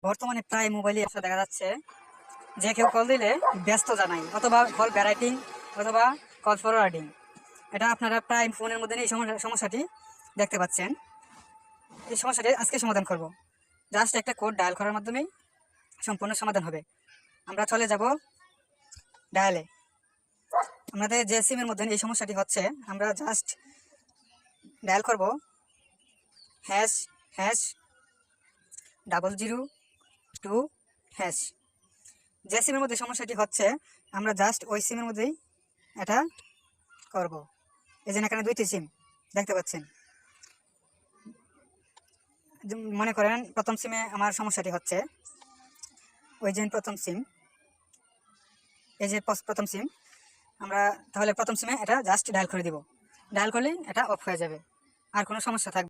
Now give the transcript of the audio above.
বর্তমানে প্রায় মোবাইলে দেখা যাচ্ছে যে কেউ কল দিলে ব্যস্ত জানাই অথবা কল ব্যারাইটিং অথবা কল ফরওয়ার্ডিং। এটা আপনারা প্রায় ফোনের মধ্যে এই সমস্যাটি দেখতে পাচ্ছেন। এই সমস্যাটি আজকে সমাধান করব। জাস্ট একটা কোড ডায়াল করার মাধ্যমেই সম্পূর্ণ সমাধান হবে। আমরা চলে যাব ডায়ালে। আমাদের যে সিমের মধ্যে এই সমস্যাটি হচ্ছে, আমরা জাস্ট ডায়াল করব ##0002#। যে সিমের মধ্যে সমস্যাটি হচ্ছে আমরা জাস্ট ওই সিমের মধ্যেই এটা করব। এই যে এখানে দুইটি সিম দেখতে পাচ্ছেন। মনে করেন প্রথম সিমে আমার সমস্যাটি হচ্ছে, ওই যে প্রথম সিম, এই যে প্রথম সিম, আমরা তাহলে প্রথম সিমে এটা জাস্ট ডায়াল করে দিব। ডায়াল করলেই এটা অফ হয়ে যাবে, আর কোনো সমস্যা থাকবে